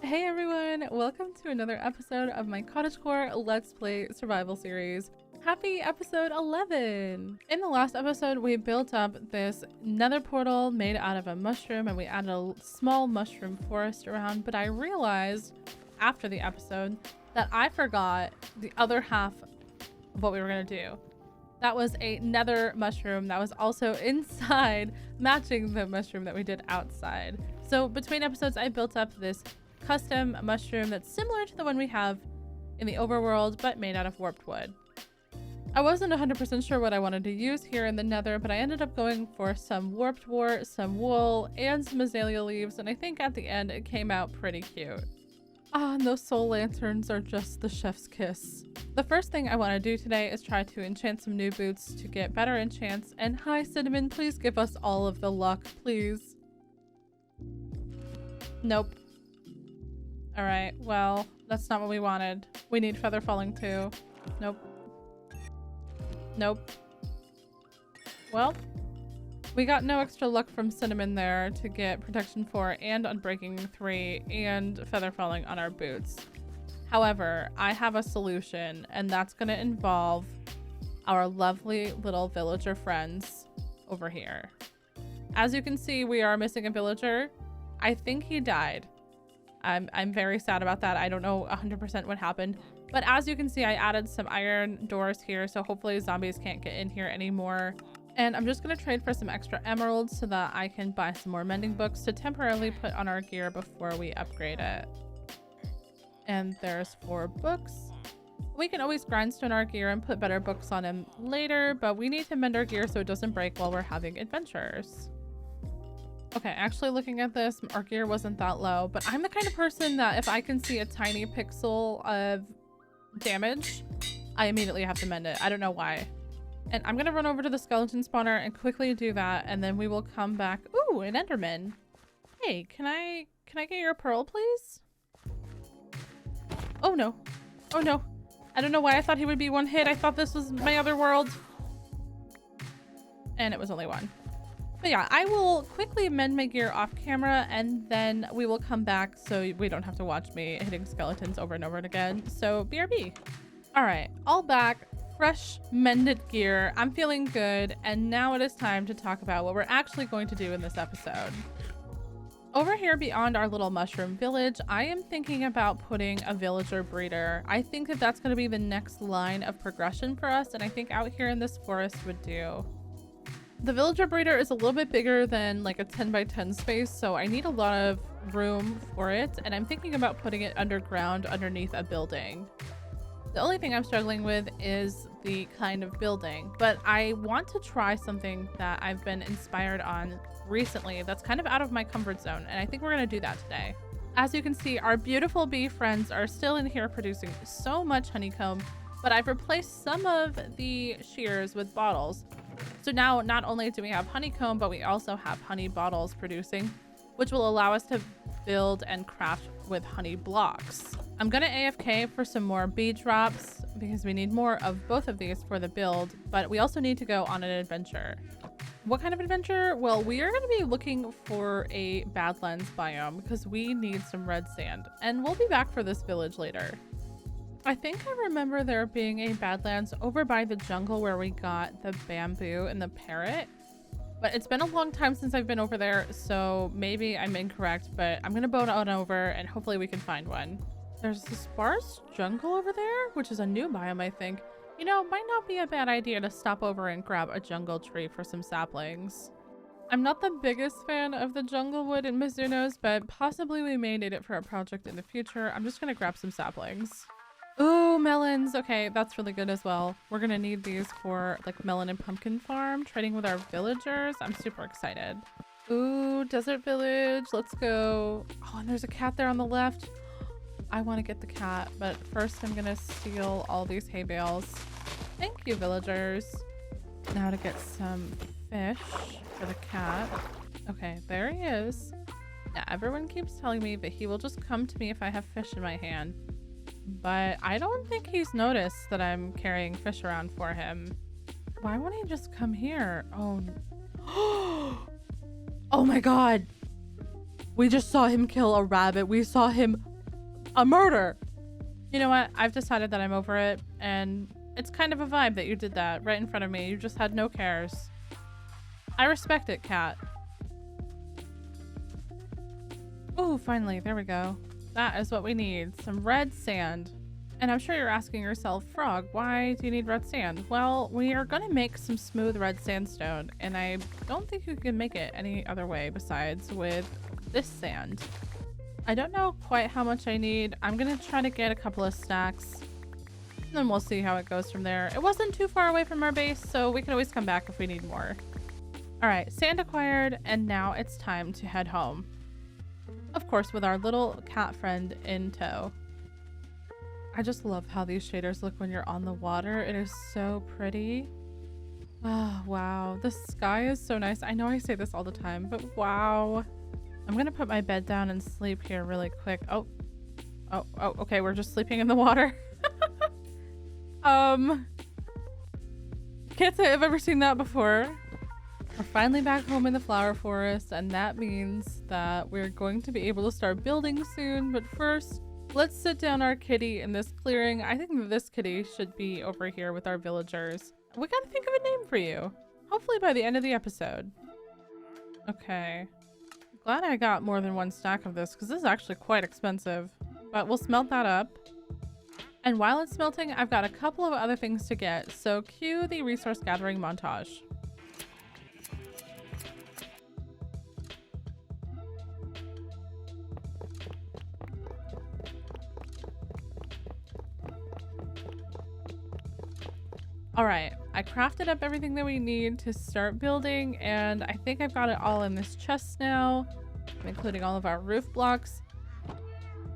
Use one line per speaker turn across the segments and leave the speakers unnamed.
Hey everyone, welcome to another episode of my cottagecore Let's Play survival series. Happy episode 11! In the last episode, we built up this nether portal made out of a mushroom and we added a small mushroom forest around, but I realized after the episode that I forgot the other half of what we were going to do. That was a nether mushroom that was also inside, matching the mushroom that we did outside. So between episodes, I built up this custom mushroom that's similar to the one we have in the overworld, but made out of warped wood. I wasn't 100% sure what I wanted to use here in the nether, but I ended up going for some warped wart, some wool, and some azalea leaves, and I think at the end it came out pretty cute. Ah, and those soul lanterns are just the chef's kiss. The first thing I want to do today is try to enchant some new boots to get better enchants, and hi Cinnamon, please give us all of the luck, please. Nope. Alright, well, that's not what we wanted. We need feather falling too. Nope. Nope. Well, we got no extra luck from Cinnamon there to get protection 4 and unbreaking 3 and feather falling on our boots. However, I have a solution, and that's going to involve our lovely little villager friends over here. As you can see, we are missing a villager. I think he died. I'm very sad about that. I don't know 100% what happened, but as you can see, I added some iron doors here, so hopefully zombies can't get in here anymore. And I'm just going to trade for some extra emeralds so that I can buy some more mending books to temporarily put on our gear before we upgrade it. And there's 4 books. We can always grindstone our gear and put better books on them later, but we need to mend our gear so it doesn't break while we're having adventures. Okay, actually looking at this, our gear wasn't that low, but I'm the kind of person that if I can see a tiny pixel of damage, I immediately have to mend it. I don't know why. And I'm gonna run over to the skeleton spawner and quickly do that, and then we will come back. Ooh, an enderman. Hey, can I get your pearl, please? Oh no. Oh no. I don't know why I thought he would be one hit. I thought this was my other world. And it was only one. But yeah, I will quickly mend my gear off camera and then we will come back so we don't have to watch me hitting skeletons over and over again. So BRB. All right, all back, fresh mended gear. I'm feeling good. And now it is time to talk about what we're actually going to do in this episode. Over here beyond our little mushroom village, I am thinking about putting a villager breeder. I think that that's going to be the next line of progression for us. And I think out here in this forest would do. The villager breeder is a little bit bigger than like a 10 by 10 space, so I need a lot of room for it, and I'm thinking about putting it underground underneath a building. The only thing I'm struggling with is the kind of building, but I want to try something that I've been inspired on recently that's kind of out of my comfort zone, and I think we're going to do that today. As you can see, our beautiful bee friends are still in here producing so much honeycomb, but I've replaced some of the shears with bottles. So now not only do we have honeycomb, but we also have honey bottles producing, which will allow us to build and craft with honey blocks. I'm gonna AFK for some more bee drops because we need more of both of these for the build, but we also need to go on an adventure. What kind of adventure? Well, we are gonna be looking for a Badlands biome because we need some red sand, and we'll be back for this village later. I think I remember there being a Badlands over by the jungle where we got the bamboo and the parrot, but it's been a long time since I've been over there, so maybe I'm incorrect, but I'm gonna boat on over and hopefully we can find one. There's the sparse jungle over there, which is a new biome, I think. You know, might not be a bad idea to stop over and grab a jungle tree for some saplings. I'm not the biggest fan of the jungle wood in Mizuno's, but possibly we may need it for a project in the future. I'm just gonna grab some saplings. Ooh, melons. Okay, that's really good as well. We're gonna need these for like melon and pumpkin farm, trading with our villagers. I'm super excited. Ooh, desert village. Let's go. Oh, and there's a cat there on the left. I want to get the cat, but first I'm gonna steal all these hay bales. Thank you, villagers. Now to get some fish for the cat. Okay, there he is. Now everyone keeps telling me that he will just come to me if I have fish in my hand. But I don't think he's noticed that I'm carrying fish around for him. Why won't he just come here? Oh, oh my god. We just saw him kill a rabbit. We saw him A murder. You know what? I've decided that I'm over it, and it's kind of a vibe that you did that right in front of me. You just had no cares. I respect it, cat. Oh, finally, there we go. That is what we need, some red sand. And I'm sure you're asking yourself, Frog, why do you need red sand? Well, we are gonna make some smooth red sandstone, and I don't think you can make it any other way besides with this sand. I don't know quite how much I need. I'm gonna try to get a couple of stacks, and then we'll see how it goes from there. It wasn't too far away from our base, so we can always come back if we need more. All right, sand acquired, and now it's time to head home. Of course, with our little cat friend in tow. I just love how these shaders look when you're on the water. It is so pretty. Oh, wow. The sky is so nice. I know I say this all the time, but wow. I'm gonna put my bed down and sleep here really quick. Oh, okay. We're just sleeping in the water. Can't say I've ever seen that before. We're finally back home in the flower forest, and that means that we're going to be able to start building soon. But first, let's sit down our kitty in this clearing. I think that this kitty should be over here with our villagers. We gotta think of a name for you. Hopefully by the end of the episode. Okay. Glad I got more than one stack of this because this is actually quite expensive. But we'll smelt that up. And while it's smelting, I've got a couple of other things to get. So cue the resource gathering montage. All right, I crafted up everything that we need to start building, and I think I've got it all in this chest now, including all of our roof blocks.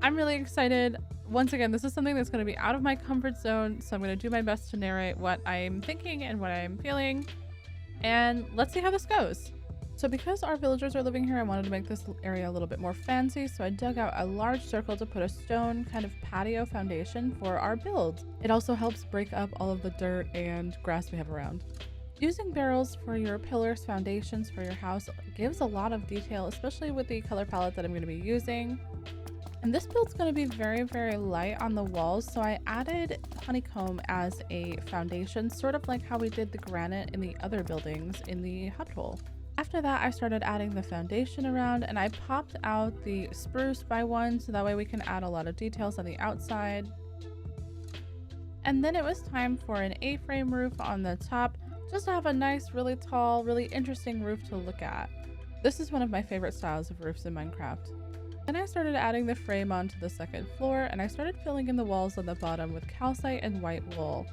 I'm really excited. Once again, this is something that's going to be out of my comfort zone, so I'm going to do my best to narrate what I'm thinking and what I'm feeling, and let's see how this goes. So because our villagers are living here, I wanted to make this area a little bit more fancy, so I dug out a large circle to put a stone kind of patio foundation for our build. It also helps break up all of the dirt and grass we have around. Using barrels for your pillars, foundations for your house gives a lot of detail, especially with the color palette that I'm going to be using. And this build's going to be very, very light on the walls, so I added honeycomb as a foundation, sort of like how we did the granite in the other buildings in the hut hole. After that, I started adding the foundation around, and I popped out the spruce by one so that way we can add a lot of details on the outside. And then it was time for an A-frame roof on the top, just to have a nice, really tall, really interesting roof to look at. This is one of my favorite styles of roofs in Minecraft. Then I started adding the frame onto the second floor, and I started filling in the walls on the bottom with calcite and white wool.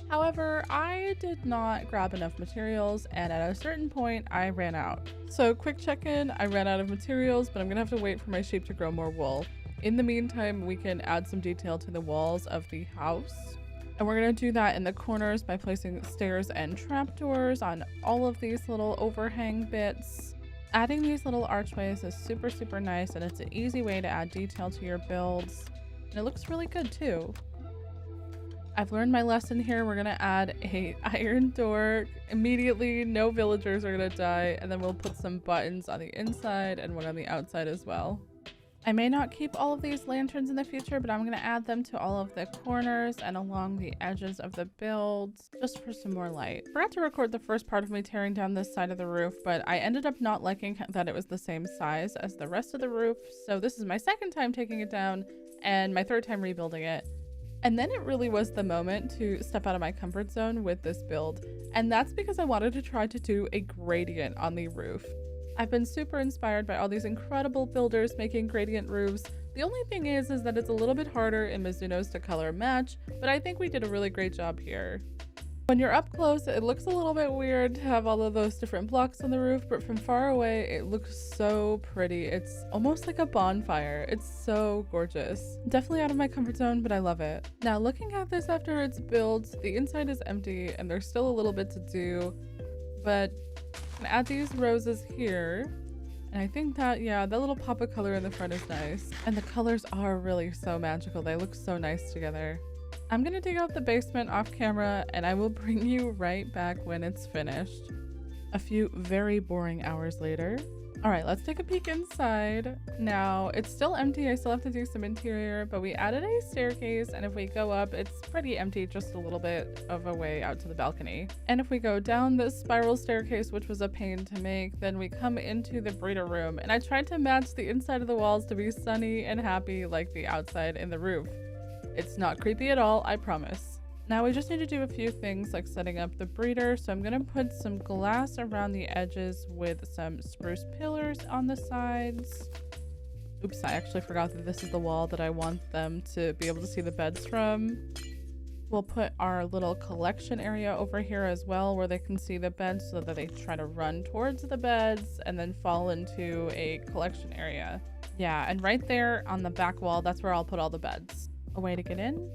However, I did not grab enough materials, and at a certain point I ran out. So quick check-in, I ran out of materials, but I'm gonna have to wait for my sheep to grow more wool. In the meantime, we can add some detail to the walls of the house. And we're gonna do that in the corners by placing stairs and trapdoors on all of these little overhang bits. Adding these little archways is super, super nice, and it's an easy way to add detail to your builds. And it looks really good too. I've learned my lesson here. We're gonna add a iron door immediately. No villagers are gonna die, and then we'll put some buttons on the inside and one on the outside as well. I may not keep all of these lanterns in the future, but I'm gonna add them to all of the corners and along the edges of the builds just for some more light. Forgot to record the first part of me tearing down this side of the roof, but I ended up not liking that it was the same size as the rest of the roof, so this is my second time taking it down and my third time rebuilding it. And then it really was the moment to step out of my comfort zone with this build. And that's because I wanted to try to do a gradient on the roof. I've been super inspired by all these incredible builders making gradient roofs. The only thing is that it's a little bit harder in Mizuno's to color match, but I think we did a really great job here. When you're up close, it looks a little bit weird to have all of those different blocks on the roof, but from far away, it looks so pretty. It's almost like a bonfire. It's so gorgeous. Definitely out of my comfort zone, but I love it. Now, looking at this after it's built, the inside is empty and there's still a little bit to do, but I'm gonna add these roses here. And I think that, yeah, that little pop of color in the front is nice. And the colors are really so magical. They look so nice together. I'm gonna dig out the basement off camera, and I will bring you right back when it's finished. A few very boring hours later. All right, let's take a peek inside. Now, it's still empty. I still have to do some interior, but we added a staircase, and if we go up, it's pretty empty, just a little bit of a way out to the balcony. And if we go down this spiral staircase, which was a pain to make, then we come into the breeder room, and I tried to match the inside of the walls to be sunny and happy like the outside in the roof. It's not creepy at all, I promise. Now we just need to do a few things like setting up the breeder. So I'm gonna put some glass around the edges with some spruce pillars on the sides. Oops, I actually forgot that this is the wall that I want them to be able to see the beds from. We'll put our little collection area over here as well where they can see the beds so that they try to run towards the beds and then fall into a collection area. Yeah, and right there on the back wall, that's where I'll put all the beds. A way to get in.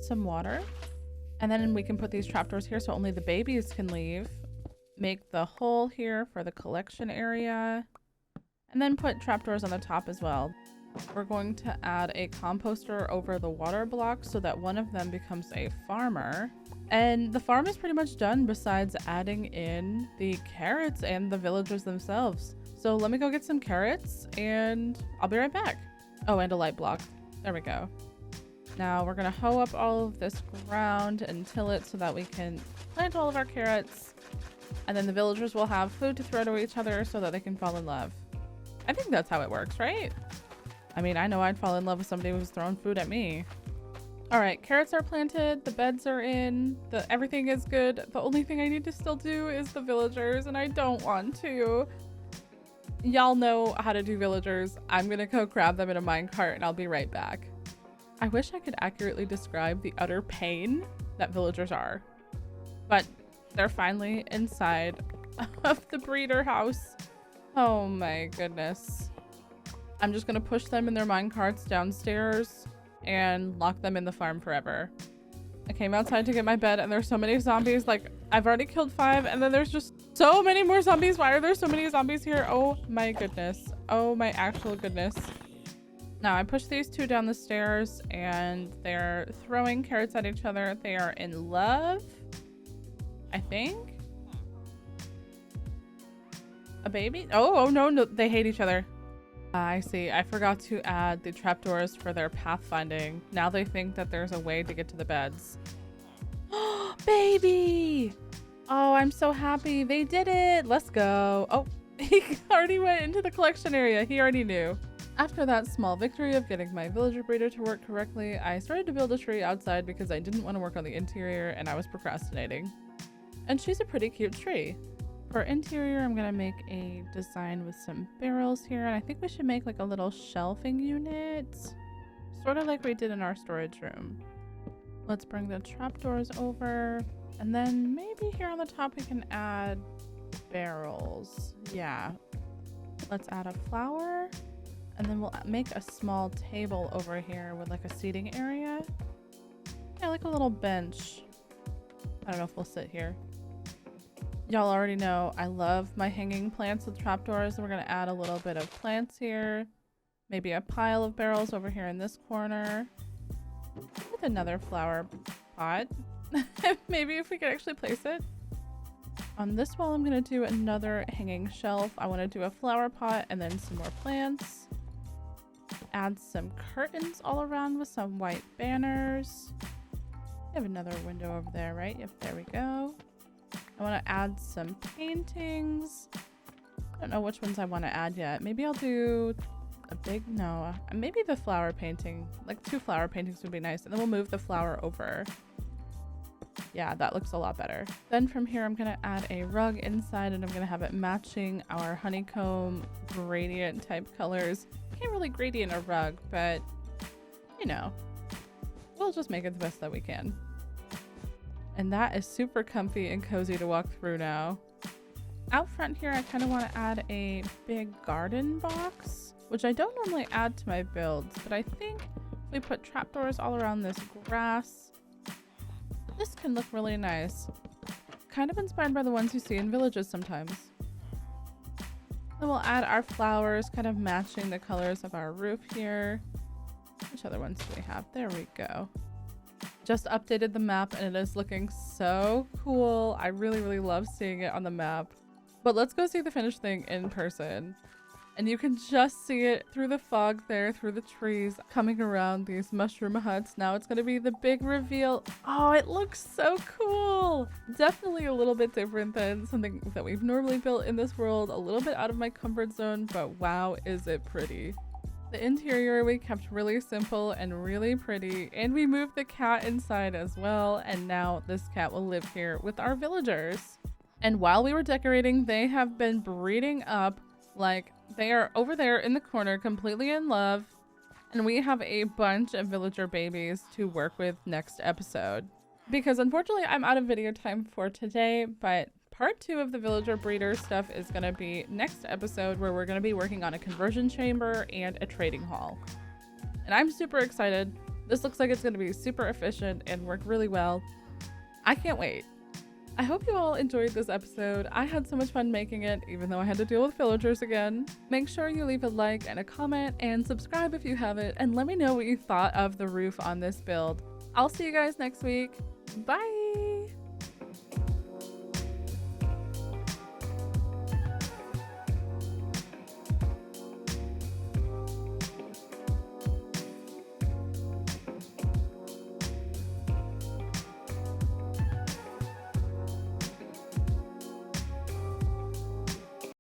Some water, and then we can put these trapdoors here so only the babies can leave. Make the hole here for the collection area, and then put trapdoors on the top as well. We're going to add a composter over the water blocks so that one of them becomes a farmer, and the farm is pretty much done besides adding in the carrots and the villagers themselves. So let me go get some carrots and I'll be right back. Oh, and a light block. There we go. Now we're gonna hoe up all of this ground and till it so that we can plant all of our carrots, and then the villagers will have food to throw to each other so that they can fall in love. I think that's how it works, right? I mean, I know I'd fall in love with somebody who's throwing food at me. All right, carrots are planted, the beds are in, everything is good. The only thing I need to still do is the villagers, and I don't want to. Y'all know how to do villagers. I'm gonna go grab them in a minecart and I'll be right back. I wish I could accurately describe the utter pain that villagers are, but they're finally inside of the breeder house. Oh my goodness. I'm just gonna push them in their minecarts downstairs and lock them in the farm forever. I came outside to get my bed and there's so many zombies. Like, I've already killed 5 and then there's just so many more zombies. Why are there so many zombies here? Oh my goodness. Oh my actual goodness. Now I push these 2 down the stairs and they're throwing carrots at each other. They are in love, I think. A baby? Oh no, they hate each other. I see. I forgot to add the trapdoors for their pathfinding. Now they think that there's a way to get to the beds. Oh, baby! Oh, I'm so happy. They did it. Let's go. Oh, he already went into the collection area. He already knew. After that small victory of getting my villager breeder to work correctly, I started to build a tree outside because I didn't want to work on the interior and I was procrastinating. And she's a pretty cute tree. For interior, I'm gonna make a design with some barrels here, and I think we should make like a little shelving unit, sort of like we did in our storage room. Let's bring the trapdoors over, and then maybe here on the top we can add barrels. Yeah. Let's add a flower. And then we'll make a small table over here with like a seating area. Yeah, like a little bench. I don't know if we'll sit here. Y'all already know I love my hanging plants with trapdoors. So we're gonna add a little bit of plants here. Maybe a pile of barrels over here in this corner. With another flower pot. Maybe if we could actually place it. On this wall, I'm gonna do another hanging shelf. I wanna do a flower pot and then some more plants. Add some curtains all around with some white banners. I have another window over there, right? Yep, there we go. I want to add some paintings. I don't know which ones I want to add yet. Maybe I'll do a big, no, maybe the flower painting. Like 2 flower paintings would be nice. And then we'll move the flower over. Yeah, that looks a lot better. Then from here, I'm going to add a rug inside and I'm going to have it matching our honeycomb gradient type colors. Can't really gradient a rug, but you know, we'll just make it the best that we can. And that is super comfy and cozy to walk through now. Out front here, I kind of want to add a big garden box, which I don't normally add to my builds, but I think if we put trapdoors all around this grass, this can look really nice. Kind of inspired by the ones you see in villages sometimes. Then we'll add our flowers, kind of matching the colors of our roof here. Which other ones do we have? There we go. Just updated the map and it is looking so cool. I really love seeing it on the map. But let's go see the finished thing in person. And you can just see it through the fog there, through the trees, coming around these mushroom huts. Now it's gonna be the big reveal. Oh, it looks so cool. Definitely a little bit different than something that we've normally built in this world. A little bit out of my comfort zone, but wow, is it pretty. The interior we kept really simple and really pretty, and we moved the cat inside as well, and now this cat will live here with our villagers. And while we were decorating, they have been breeding up. Like, they are over there in the corner completely in love, and we have a bunch of villager babies to work with next episode. Because unfortunately I'm out of video time for today, but part 2 of the villager breeder stuff is going to be next episode, where we're going to be working on a conversion chamber and a trading hall. And I'm super excited. This looks like it's going to be super efficient and work really well. I can't wait. I hope you all enjoyed this episode. I had so much fun making it, even though I had to deal with villagers again. Make sure you leave a like and a comment and subscribe if you haven't, and let me know what you thought of the roof on this build. I'll see you guys next week. Bye!